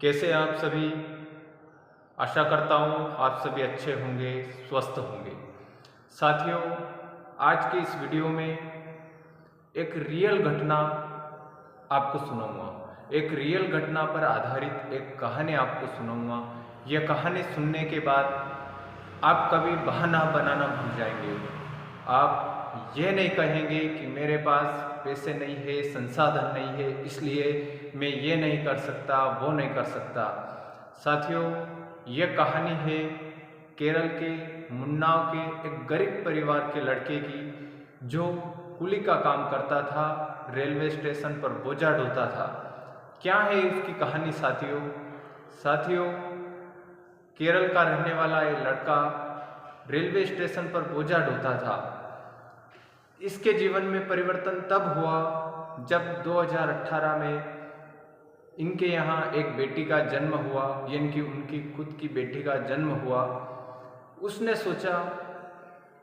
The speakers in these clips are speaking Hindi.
कैसे आप सभी। आशा करता हूँ आप सभी अच्छे होंगे, स्वस्थ होंगे। साथियों, आज के इस वीडियो में एक रियल घटना आपको सुनाऊंगा। एक रियल घटना पर आधारित एक कहानी आपको सुनाऊंगा। यह कहानी सुनने के बाद आप कभी बहाना बनाना भूल जाएंगे। आप ये नहीं कहेंगे कि मेरे पास पैसे नहीं है, संसाधन नहीं है, इसलिए मैं ये नहीं कर सकता, वो नहीं कर सकता। साथियों, यह कहानी है केरल के मुन्नाव के एक गरीब परिवार के लड़के की, जो कुली का काम करता था, रेलवे स्टेशन पर बोझा ढोता था। क्या है उसकी कहानी साथियों? साथियों, केरल का रहने वाला ये लड़का रेलवे स्टेशन पर बोझा ढोता था। इसके जीवन में परिवर्तन तब हुआ जब 2018 में इनके यहाँ एक बेटी का जन्म हुआ, यानी कि उनकी खुद की बेटी का जन्म हुआ। उसने सोचा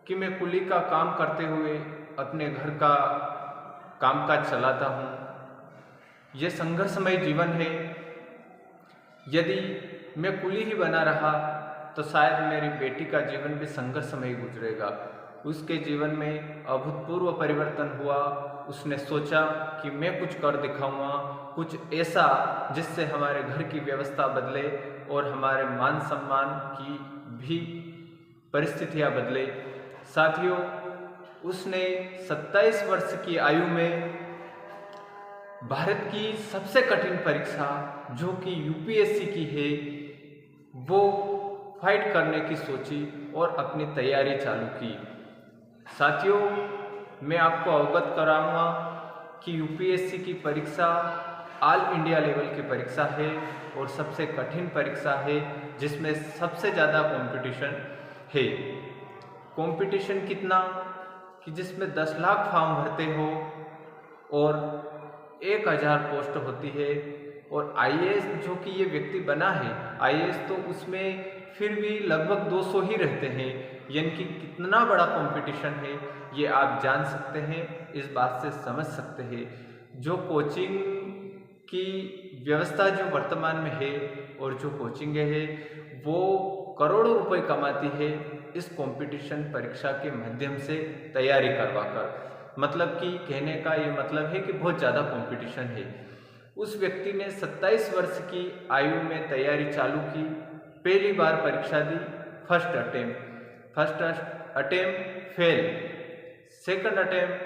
कि मैं कुली का काम करते हुए अपने घर का कामकाज चलाता हूँ। यह संघर्षमय जीवन है। यदि मैं कुली ही बना रहा तो शायद मेरी बेटी का जीवन भी संघर्षमय गुजरेगा। उसके जीवन में अभूतपूर्व परिवर्तन हुआ। उसने सोचा कि मैं कुछ कर दिखाऊंगा, कुछ ऐसा जिससे हमारे घर की व्यवस्था बदले और हमारे मान सम्मान की भी परिस्थितियां बदले। साथियों, उसने 27 वर्ष की आयु में भारत की सबसे कठिन परीक्षा, जो कि यूपीएससी की है, वो फाइट करने की सोची और अपनी तैयारी चालू की। साथियों, मैं आपको अवगत कराऊंगा कि यूपीएससी की परीक्षा ऑल इंडिया लेवल की परीक्षा है और सबसे कठिन परीक्षा है, जिसमें सबसे ज़्यादा कंपटीशन है। कंपटीशन कितना कि जिसमें 10 लाख फॉर्म भरते हो और 1000 पोस्ट होती है। और आईएएस जो कि ये व्यक्ति बना है, आईएएस, तो उसमें फिर भी लगभग 200 ही रहते हैं। यानी कि कितना बड़ा कंपटीशन है ये आप जान सकते हैं, इस बात से समझ सकते हैं। जो कोचिंग की व्यवस्था जो वर्तमान में है और जो कोचिंग है वो करोड़ों रुपए कमाती है इस कंपटीशन परीक्षा के माध्यम से तैयारी करवाकर। मतलब कि कहने का ये मतलब है कि बहुत ज़्यादा कंपटीशन है। उस व्यक्ति ने 27 वर्ष की आयु में तैयारी चालू की। पहली बार परीक्षा दी, first attempt fail, second attempt,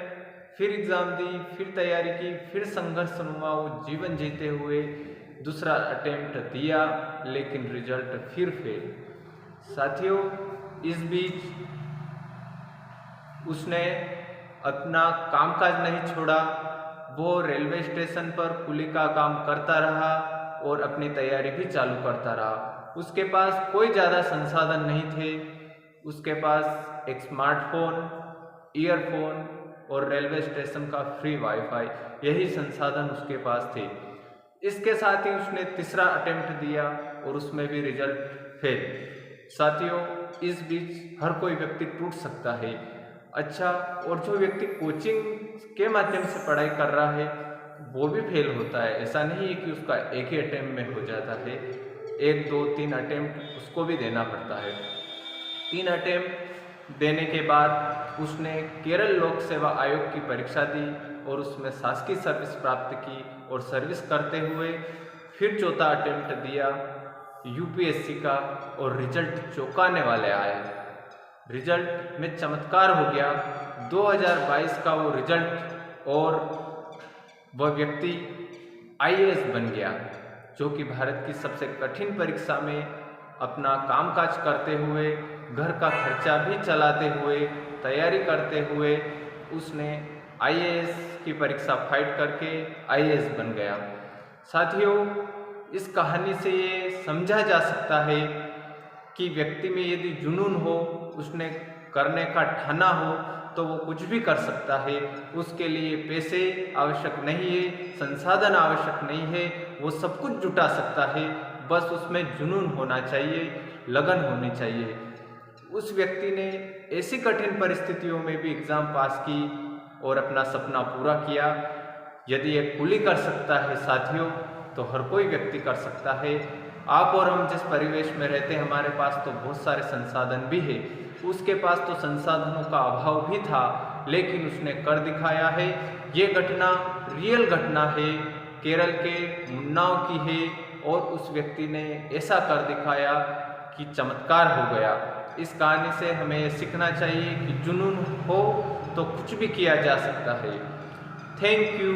फिर एग्ज़ाम दी, फिर तैयारी की, फिर संघर्ष हुआ, वो जीवन जीते हुए दूसरा अटेम्प्ट दिया, लेकिन रिजल्ट फिर फेल। साथियों, इस बीच उसने अपना कामकाज नहीं छोड़ा। वो रेलवे स्टेशन पर कुली का काम करता रहा और अपनी तैयारी भी चालू करता रहा। उसके पास कोई ज़्यादा संसाधन नहीं थे। उसके पास एक स्मार्टफोन, ईयरफोन और रेलवे स्टेशन का फ्री वाईफाई, यही संसाधन उसके पास थे। इसके साथ ही उसने तीसरा अटेम्प्ट दिया और उसमें भी रिजल्ट फेल। साथियों, इस बीच हर कोई व्यक्ति टूट सकता है। अच्छा, और जो व्यक्ति कोचिंग के माध्यम से पढ़ाई कर रहा है वो भी फेल होता है। ऐसा नहीं है कि उसका एक ही अटेम्प्ट में हो जाता है, 1, 2, 3 अटेम्प्ट उसको भी देना पड़ता है। 3 अटेम्प्ट देने के बाद उसने केरल लोक सेवा आयोग की परीक्षा दी और उसमें शासकीय सर्विस प्राप्त की और सर्विस करते हुए फिर चौथा अटेम्प्ट दिया यूपीएससी का और रिजल्ट चौंकाने वाले आए। रिजल्ट में चमत्कार हो गया। 2022 का वो रिजल्ट और वह व्यक्ति आईएएस बन गया, जो कि भारत की सबसे कठिन परीक्षा में अपना कामकाज करते हुए, घर का खर्चा भी चलाते हुए, तैयारी करते हुए उसने आईएएस की परीक्षा फाइट करके आईएएस बन गया। साथियों, इस कहानी से ये समझा जा सकता है कि व्यक्ति में यदि जुनून हो, उसने करने का ठाना हो, तो वो कुछ भी कर सकता है। उसके लिए पैसे आवश्यक नहीं है, संसाधन आवश्यक नहीं है, वो सब कुछ जुटा सकता है। बस उसमें जुनून होना चाहिए, लगन होनी चाहिए। उस व्यक्ति ने ऐसी कठिन परिस्थितियों में भी एग्ज़ाम पास की और अपना सपना पूरा किया। यदि एक कुली कर सकता है साथियों, तो हर कोई व्यक्ति कर सकता है। आप और हम जिस परिवेश में रहते हैं, हमारे पास तो बहुत सारे संसाधन भी है, उसके पास तो संसाधनों का अभाव भी था, लेकिन उसने कर दिखाया है। ये घटना रियल घटना है, केरल के मुन्नाओं की है, और उस व्यक्ति ने ऐसा कर दिखाया कि चमत्कार हो गया। इस कहानी से हमें ये सीखना चाहिए कि जुनून हो तो कुछ भी किया जा सकता है। Thank you.